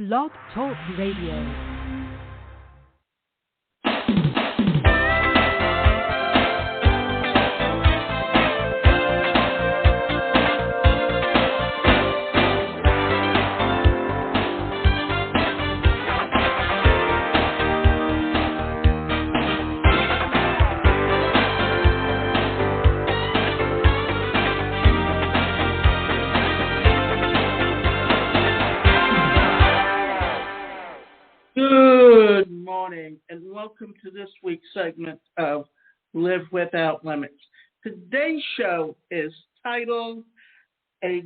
Blog Talk Radio. Good morning and welcome to this week's segment of Live Without Limits. Today's show is titled A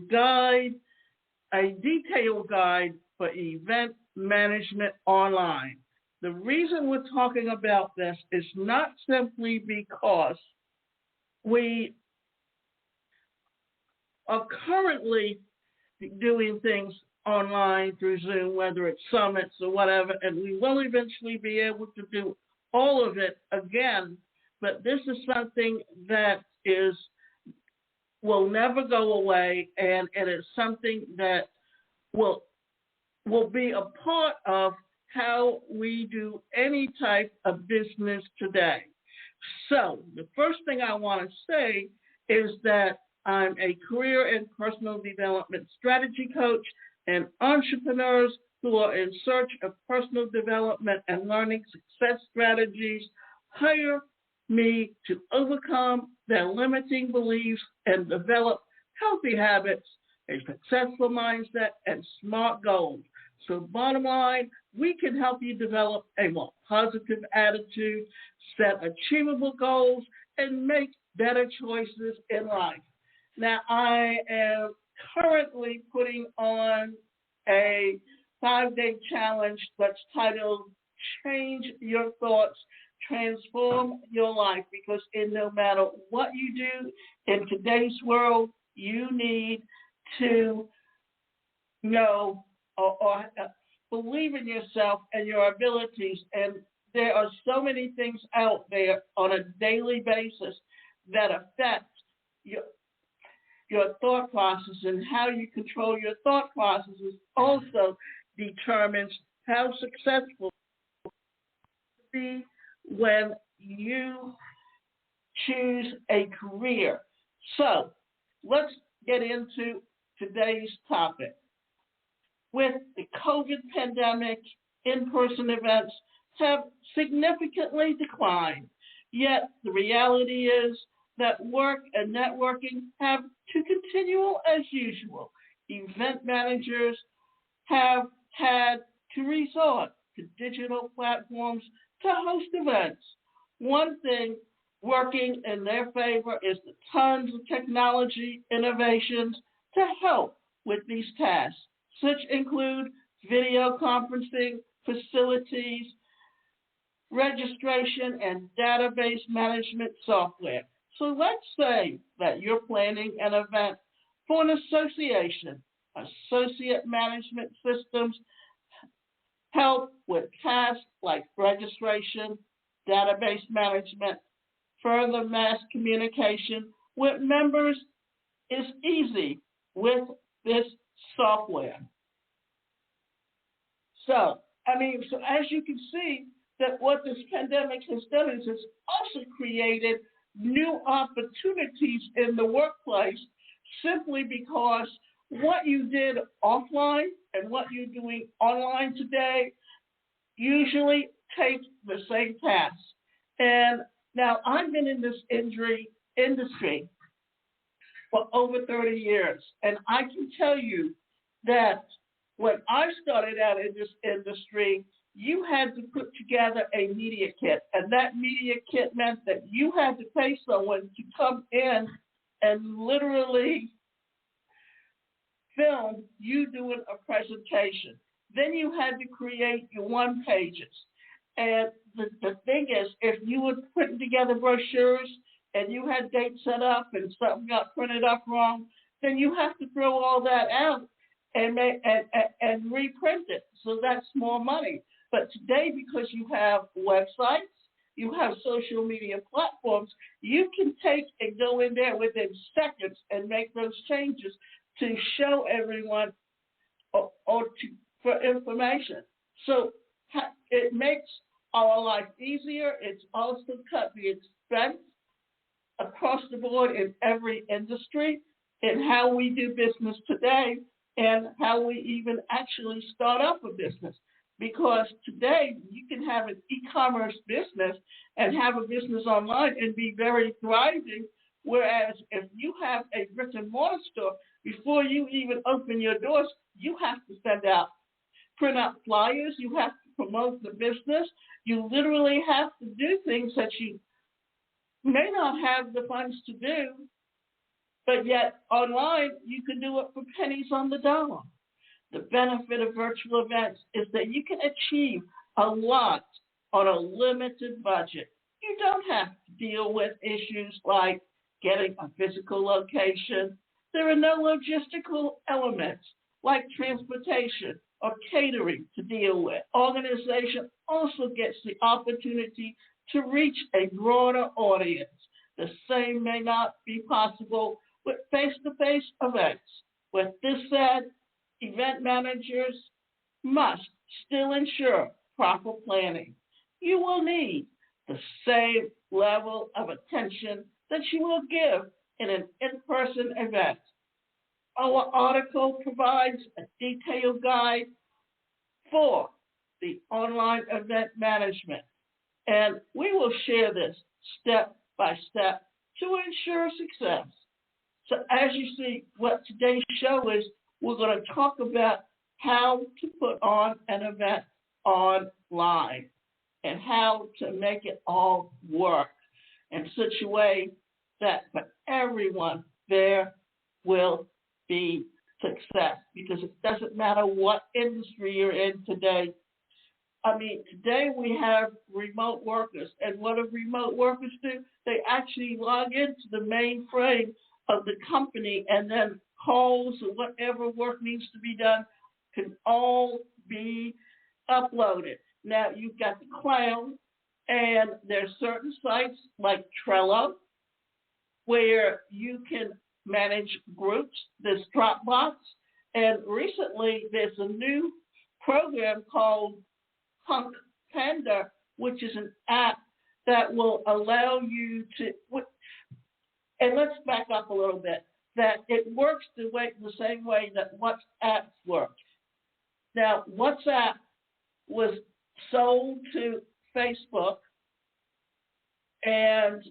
Detailed Guide for Event Management Online. The reason we're talking about this is not simply because we are currently doing things online through Zoom, whether it's summits or whatever, and we will eventually be able to do all of it again, but this is something that will never go away, and it is something that will be a part of how we do any type of business today. So the first thing I want to say is that I'm a career and personal development strategy coach, and entrepreneurs who are in search of personal development and learning success strategies hire me to overcome their limiting beliefs and develop healthy habits, a successful mindset, and smart goals. So bottom line, we can help you develop a more positive attitude, set achievable goals, and make better choices in life. Now, I am currently putting on a 5-day challenge that's titled Change Your Thoughts, Transform Your Life, because no matter what you do in today's world, you need to know or believe in yourself and your abilities. And there are so many things out there on a daily basis that affect your thought process, and how you control your thought processes also determines how successful you be when you choose a career. So let's get into today's topic. With the COVID pandemic, in-person events have significantly declined, yet the reality is that work and networking have to continue as usual. Event managers have had to resort to digital platforms to host events. One thing working in their favor is the tons of technology innovations to help with these tasks, such include video conferencing facilities, registration, and database management software. So let's say that you're planning an event for an association. Associate management systems help with tasks like registration, database management, further mass communication with members is easy with this software. So as you can see, that what this pandemic has done is it's also created new opportunities in the workplace, simply because what you did offline and what you're doing online today usually take the same tasks. And now I've been in this industry for over 30 years, and I can tell you that when I started out in this industry, you had to put together a media kit, and that media kit meant that you had to pay someone to come in and literally film you doing a presentation. Then you had to create your one pages. And the thing is, if you were putting together brochures and you had dates set up and something got printed up wrong, then you have to throw all that out and reprint it. So that's more money. But today, because you have websites, you have social media platforms, you can take and go in there within seconds and make those changes to show everyone or to for information. So it makes our life easier. It's also cut the expense across the board in every industry in how we do business today and how we even actually start up a business. Because today you can have an e-commerce business and have a business online and be very thriving, whereas if you have a brick and mortar store, before you even open your doors, you have to print out flyers, you have to promote the business, you literally have to do things that you may not have the funds to do, but yet online you can do it for pennies on the dollar. The benefit of virtual events is that you can achieve a lot on a limited budget. You don't have to deal with issues like getting a physical location. There are no logistical elements like transportation or catering to deal with. Organization also gets the opportunity to reach a broader audience. The same may not be possible with face-to-face events. With this said, event managers must still ensure proper planning. You will need the same level of attention that you will give in an in-person event. Our article provides a detailed guide for the online event management, and we will share this step by step to ensure success. So as you see, what today's show is, we're going to talk about how to put on an event online and how to make it all work in such a way that for everyone there will be success, because it doesn't matter what industry you're in today. I mean, today we have remote workers, and what do remote workers do? They actually log into the mainframe of the company, and then calls or whatever work needs to be done can all be uploaded. Now, you've got the cloud, and there's certain sites like Trello where you can manage groups. There's Dropbox, and recently there's a new program called Panda, which is an app that will allow you to, and let's back up a little bit, that it works the same way that WhatsApp works. Now, WhatsApp was sold to Facebook, and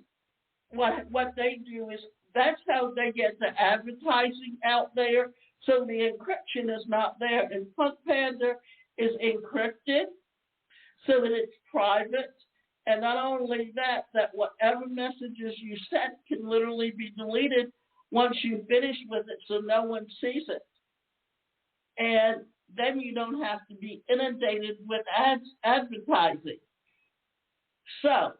what they do is that's how they get the advertising out there. So the encryption is not there, and Panda is encrypted so that it's private. And not only that, that whatever messages you sent can literally be deleted once you finish with it, so no one sees it. And then you don't have to be inundated with advertising. So,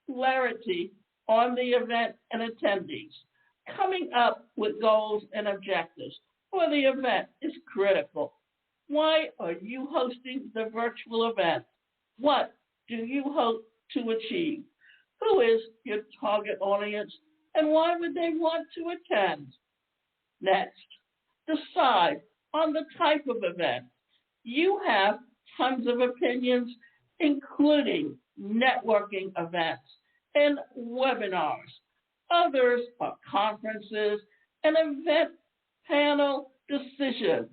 clarity on the event and attendees. Coming up with goals and objectives for the event is critical. Why are you hosting the virtual event? What do you hope to achieve? Who is your target audience, and why would they want to attend? Next, decide on the type of event. You have tons of opinions, including networking events and webinars. Others are conferences and event panel decisions.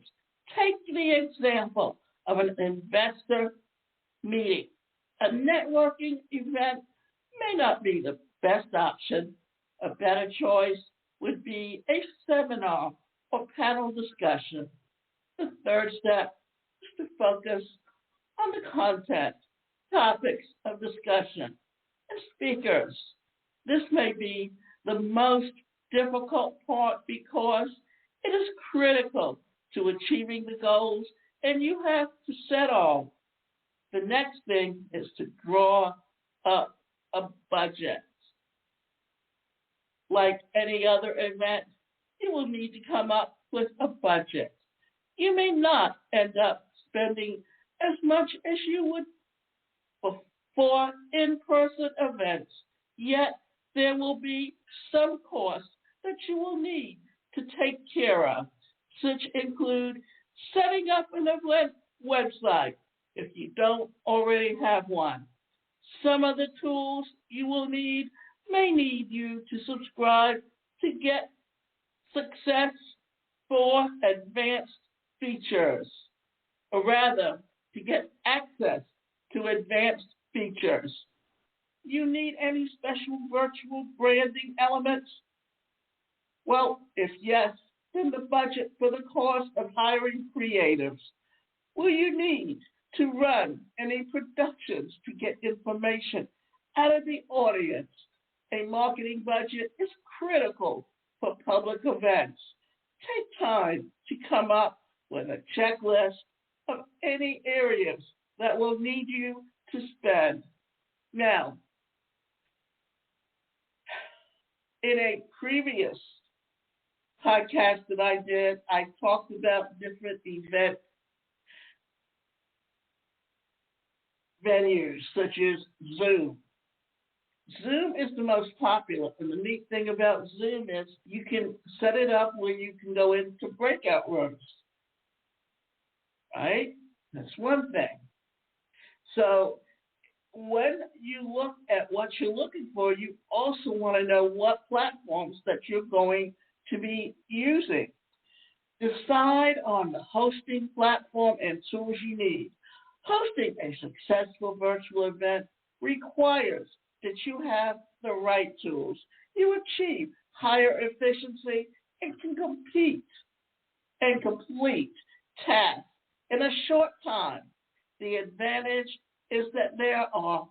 Take the example of an investor meeting. A networking event may not be the best option. A better choice would be a seminar or panel discussion. The third step is to focus on the content, topics of discussion, and speakers. This may be the most difficult part because it is critical to achieving the goals, and you have to set all. The next thing is to draw up a budget. Like any other event, you will need to come up with a budget. You may not end up spending as much as you would for in-person events, yet there will be some costs that you will need to take care of, such include setting up an event website if you don't already have one. Some of the tools you will need may need you to subscribe to get success for advanced features, or rather, to get access to advanced features. You need any special virtual branding elements? Well, if yes, then the budget for the cost of hiring creatives. Will you need to run any productions to get information out of the audience? A marketing budget is critical for public events. Take time to come up with a checklist of any areas that will need you to spend. Now, in a previous podcast that I did, I talked about different event venues such as Zoom. Zoom is the most popular, and the neat thing about Zoom is you can set it up where you can go into breakout rooms, right? That's one thing. So when you look at what you're looking for, you also want to know what platforms that you're going to be using. Decide on the hosting platform and tools you need. Hosting a successful virtual event requires that you have the right tools. You achieve higher efficiency and can compete and complete tasks in a short time. The advantage is that there are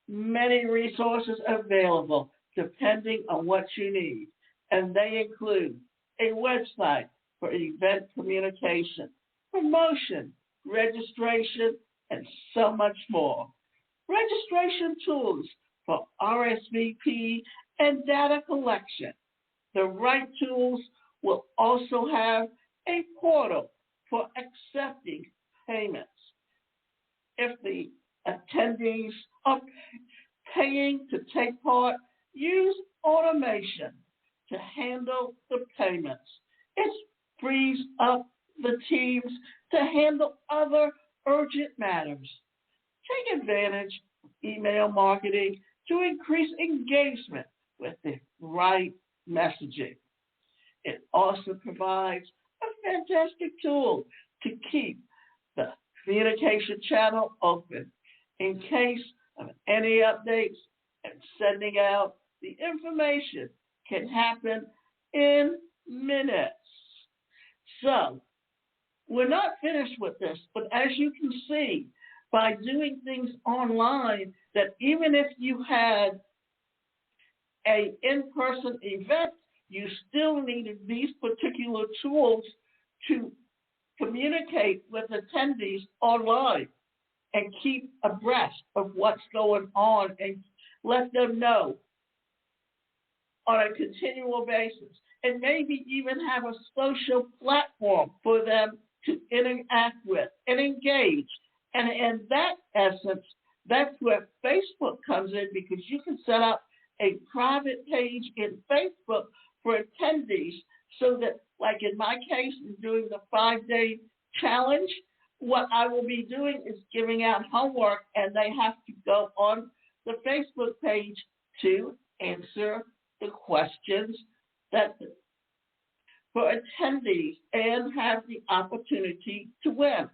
many resources available depending on what you need, and they include a website for event communication, promotion, registration, and so much more. Registration tools for RSVP and data collection. The right tools will also have a portal for accepting payments. If the attendees are paying to take part, use automation to handle the payments. It frees up the teams to handle other urgent matters. Take advantage of email marketing to increase engagement with the right messaging. It also provides a fantastic tool to keep the communication channel open in case of any updates, and sending out the information can happen in minutes. So, we're not finished with this, but as you can see, by doing things online, that even if you had an in-person event, you still needed these particular tools to communicate with attendees online and keep abreast of what's going on and let them know on a continual basis, and maybe even have a social platform for them to interact with and engage. And in that essence, that's where Facebook comes in, because you can set up a private page in Facebook for attendees so that, like in my case, in doing the 5-day challenge, what I will be doing is giving out homework, and they have to go on the Facebook page to answer the questions that for attendees and have the opportunity to win.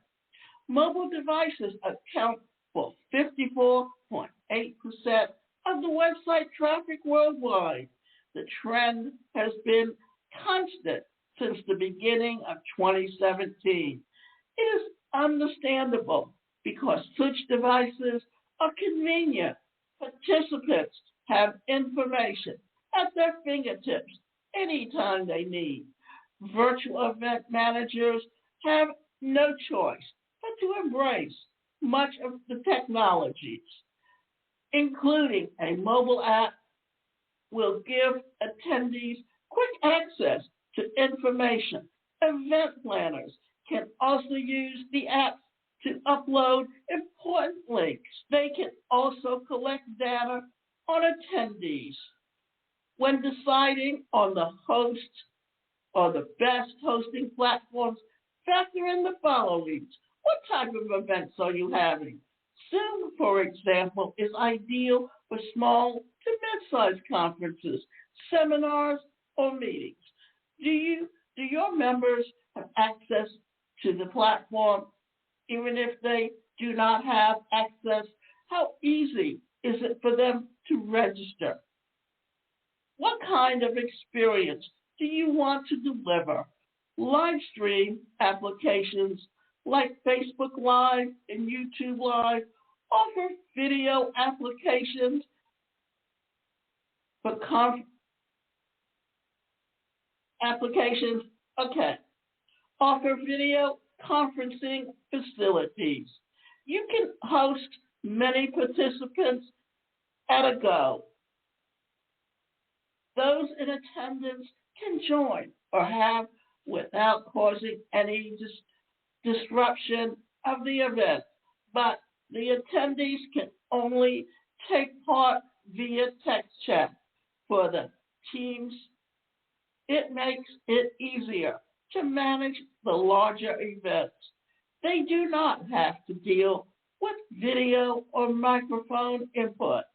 Mobile devices account for 54.8% of the website traffic worldwide. The trend has been constant since the beginning of 2017. It is understandable because such devices are convenient. Participants have information at their fingertips anytime they need. Virtual event managers have no choice but to embrace much of the technologies, including a mobile app will give attendees quick access to information. Event planners can also use the app to upload important links. They can also collect data on attendees. When deciding on the host or the best hosting platforms, Factor in the following. What type of events are you having? Zoom, for example, is ideal for small to mid-sized conferences, seminars, or meetings. Do your members have access to the platform? Even if they do not have access, how easy is it for them to register? What kind of experience do you want to deliver? Live stream applications like Facebook Live and YouTube Live offer video applications for applications. Okay. Offer video conferencing facilities. You can host many participants at a go. Those in attendance can join or have without causing any disruption of the event, but the attendees can only take part via text chat for the teams. It makes it easier to manage the larger events. They do not have to deal with video or microphone input.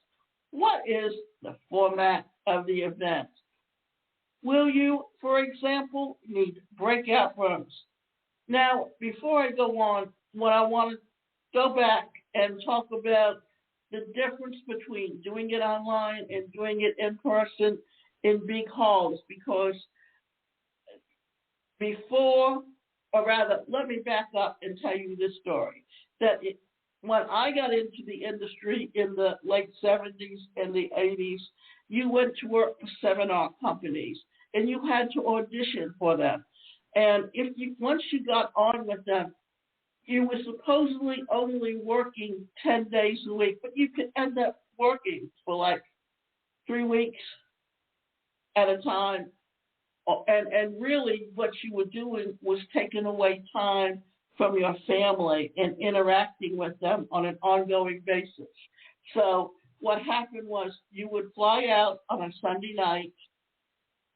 What is the format of the event? Will you, for example, need breakout rooms? Now, before I go on, what I want to go back and talk about the difference between doing it online and doing it in person in big halls, because let me back up and tell you this story. When I got into the industry in the late 70s and the 80s, you went to work for seminar companies and you had to audition for them. And once you got on with them, you were supposedly only working 10 days a week, but you could end up working for like 3 weeks at a time. And really what you were doing was taking away time from your family and interacting with them on an ongoing basis. So what happened was you would fly out on a Sunday night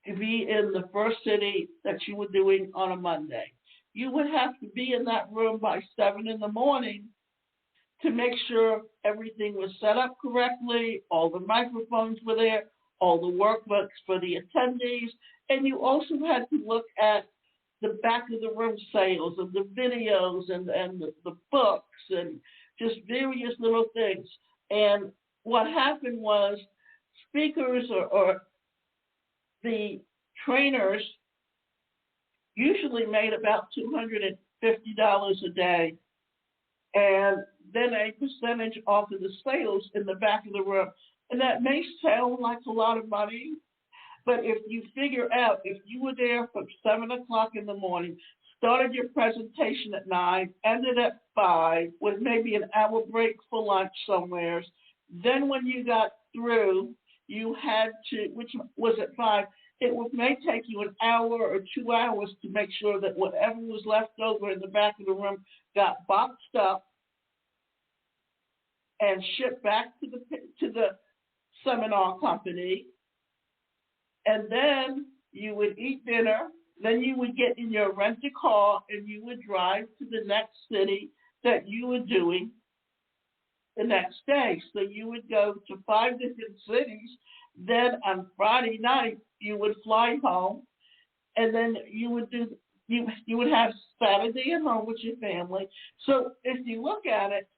to be in the first city that you were doing on a Monday. You would have to be in that room by 7 in the morning to make sure everything was set up correctly, all the microphones were there, all the workbooks for the attendees, and you also had to look at the back of the room sales of the videos and the books and just various little things. And what happened was speakers or the trainers usually made about $250 a day, and then a percentage off of the sales in the back of the room. And that may sound like a lot of money, but if you figure out, if you were there from 7 o'clock in the morning, started your presentation at 9, ended at 5, with maybe an hour break for lunch somewhere, then when you got through, you had to, which was at 5, may take you an hour or 2 hours to make sure that whatever was left over in the back of the room got boxed up and shipped back to the seminar company. And then you would eat dinner, then you would get in your rent-a-car and you would drive to the next city that you were doing the next day. So you would go to 5 different cities. Then on Friday night, you would fly home, and then you would have Saturday at home with your family. So if you look at it,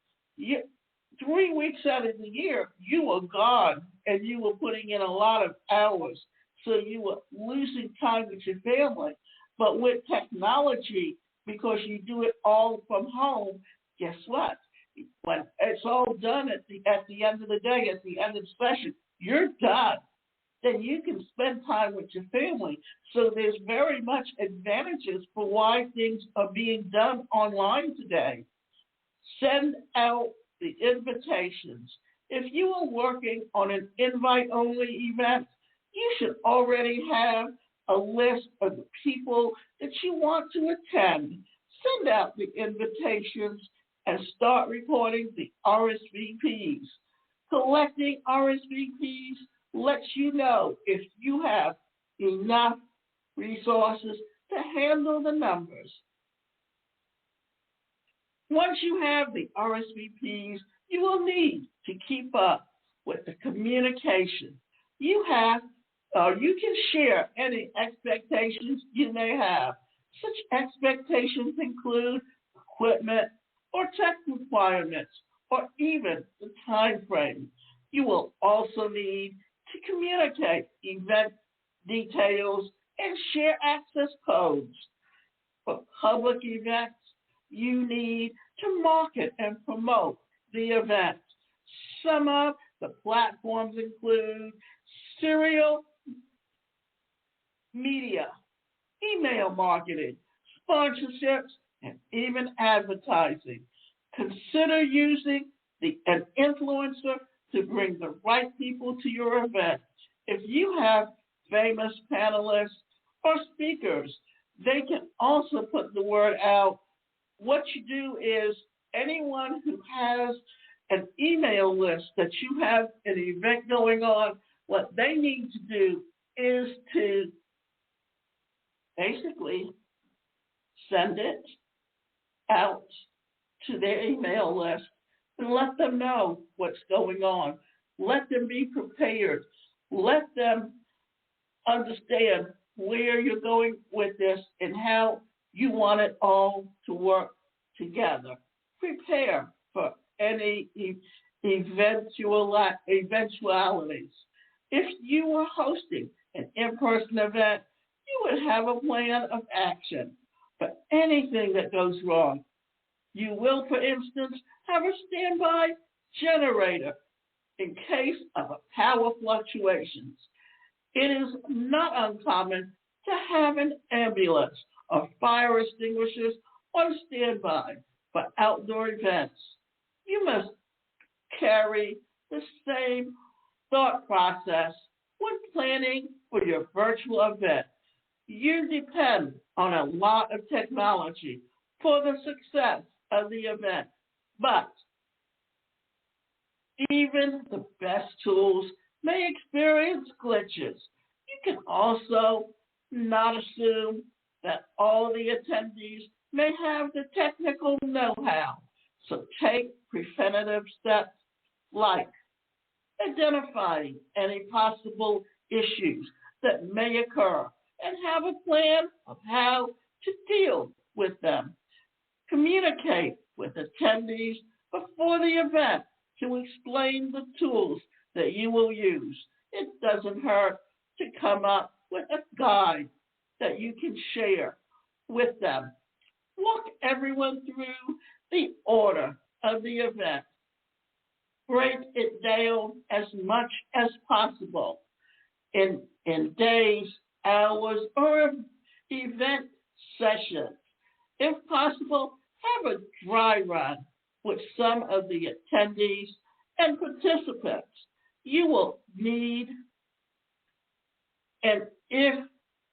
3 weeks out of the year, you were gone, and you were putting in a lot of hours. So you were losing time with your family. But with technology, because you do it all from home, guess what? When it's all done at the end of the day, at the end of the session, you're done. Then you can spend time with your family. So there's very much advantages for why things are being done online today. Send out the invitations. If you are working on an invite-only event, you should already have a list of the people that you want to attend. Send out the invitations and start recording the RSVPs. Collecting RSVPs lets you know if you have enough resources to handle the numbers. Once you have the RSVPs, you will need to keep up with the communication. You have, you can share any expectations you may have. Such expectations include equipment or tech requirements, or even the time frame. You will also need to communicate event details and share access codes. For public events, you need to market and promote the event. Some of the platforms include serial media, email marketing, sponsorships, and even advertising. Consider using an influencer to bring the right people to your event. If you have famous panelists or speakers, they can also put the word out. What you do is anyone who has an email list that you have an event going on, what they need to do is to basically send it out to their email list and let them know what's going on. Let them be prepared. Let them understand where you're going with this and how you want it all to work together. Prepare for any eventualities. If you were hosting an in-person event, you would have a plan of action for anything that goes wrong. You will, for instance, have a standby generator in case of power fluctuations. It is not uncommon to have an ambulance or fire extinguishers on standby for outdoor events. You must carry the same thought process when planning for your virtual event. You depend on a lot of technology for the success of the event, but even the best tools may experience glitches. You can also not assume that all the attendees may have the technical know-how. So take preventative steps like identifying any possible issues that may occur and have a plan of how to deal with them. Communicate with attendees before the event to explain the tools that you will use. It doesn't hurt to come up with a guide that you can share with them. Walk everyone through the order of the event. Break it down as much as possible in days, hours, or event sessions. If possible, have a dry run with some of the attendees and participants. You will need, and if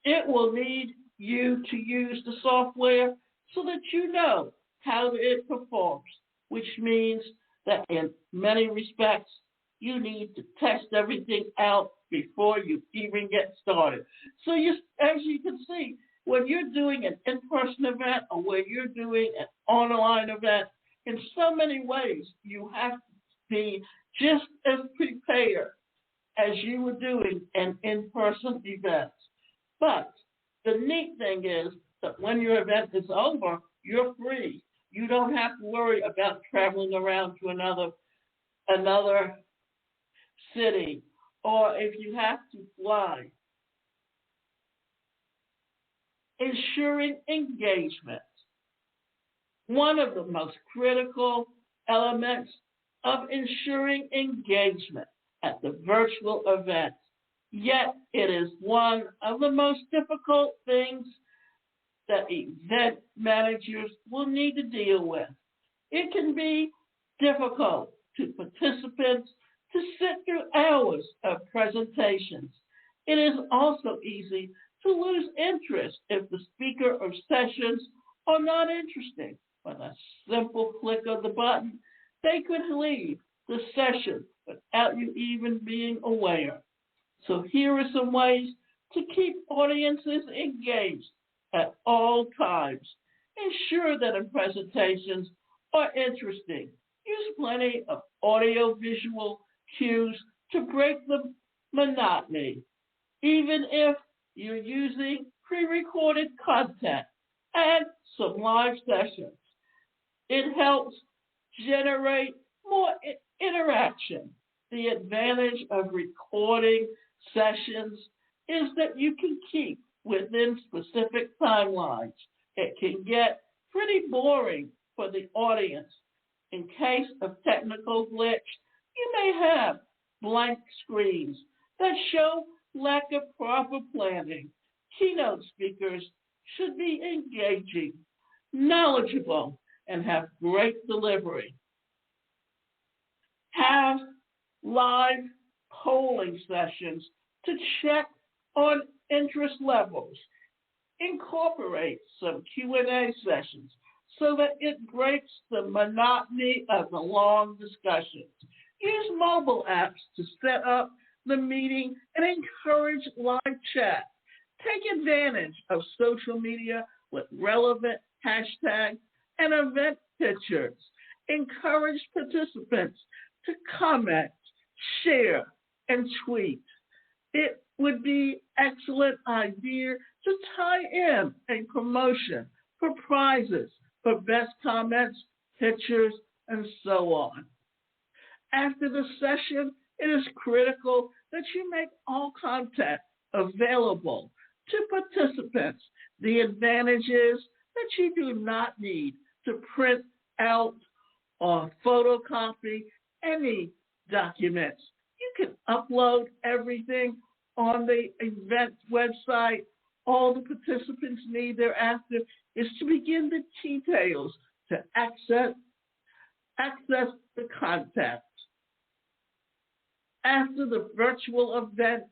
it will need you to use the software so that you know how it performs, which means that in many respects, you need to test everything out before you even get started. So as you can see, when you're doing an in-person event or when you're doing an online event, in so many ways, you have to be just as prepared as you were doing an in-person event. But the neat thing is that when your event is over, you're free. You don't have to worry about traveling around to another city, or if you have to fly. Ensuring engagement. One of the most critical elements of ensuring engagement at the virtual event, yet it is one of the most difficult things that event managers will need to deal with. It can be difficult to participants to sit through hours of presentations. It is also easy to lose interest if the speaker or sessions are not interesting. With a simple click of the button, they could leave the session without you even being aware. So here are some ways to keep audiences engaged at all times. Ensure that in presentations, are interesting. Use plenty of audio-visual cues to break the monotony, even if you're using pre-recorded content and some live sessions. It helps generate more interaction. The advantage of recording sessions is that you can keep within specific timelines. It can get pretty boring for the audience. In case of technical glitch, you may have blank screens that show lack of proper planning. Keynote speakers should be engaging, knowledgeable, and have great delivery. Have live polling sessions to check on interest levels. Incorporate some Q&A sessions so that it breaks the monotony of the long discussions. Use mobile apps to set up the meeting and encourage live chat. Take advantage of social media with relevant hashtags and event pictures. Encourage participants to comment, share, and tweet. It would be an excellent idea to tie in a promotion for prizes for best comments, pictures, and so on. After the session, it is critical that you make all content available to participants. The advantage is that you do not need to print out or photocopy any documents. You can upload everything on the event website. All the participants need thereafter is to begin the details to access the content. After the virtual event,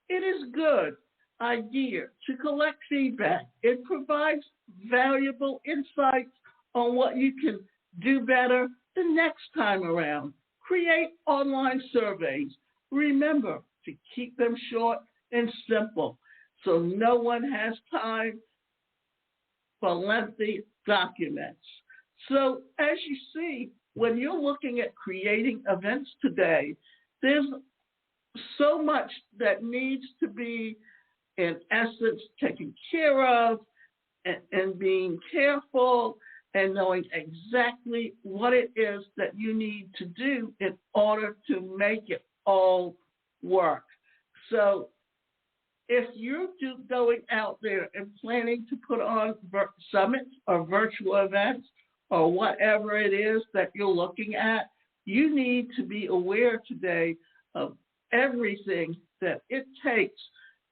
it is a good idea to collect feedback. It provides valuable insights on what you can do better the next time around. Create online surveys. Remember to keep them short and simple so no one has time for lengthy documents. So as you see, when you're looking at creating events today, there's so much that needs to be, in essence, taken care of and being careful and knowing exactly what it is that you need to do in order to make it all work. So if you're going out there and planning to put on summits or virtual events or whatever it is that you're looking at, you need to be aware today of everything that it takes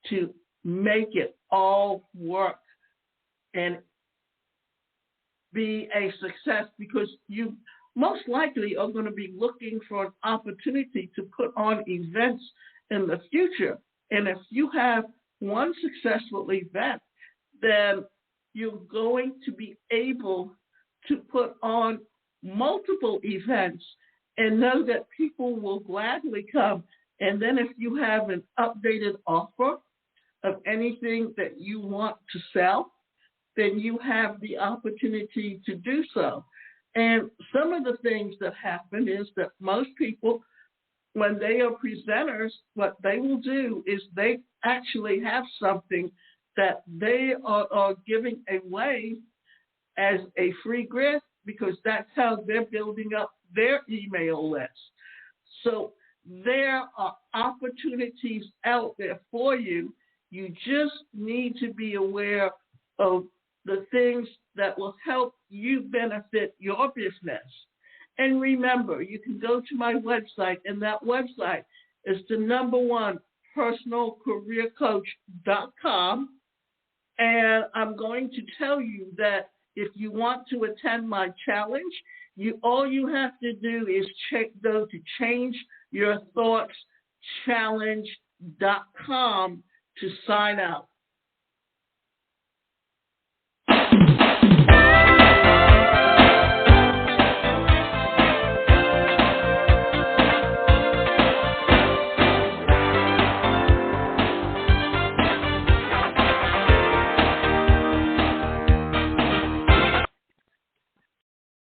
to make it all work and be a success, because you most likely are going to be looking for an opportunity to put on events in the future. And if you have one successful event, then you're going to be able to put on multiple events and know that people will gladly come. And then if you have an updated offer of anything that you want to sell, then you have the opportunity to do so. And some of the things that happen is that most people, when they are presenters, what they will do is they actually have something that they are giving away as a free gift, because that's how they're building up their email list. So there are opportunities out there for you. You just need to be aware of the things that will help you benefit your business. And remember, you can go to my website, and that website is the #1 personalcareercoach.com. And I'm going to tell you that if you want to attend my challenge, all you have to do is go to changeyourthoughtschallenge.com to sign up.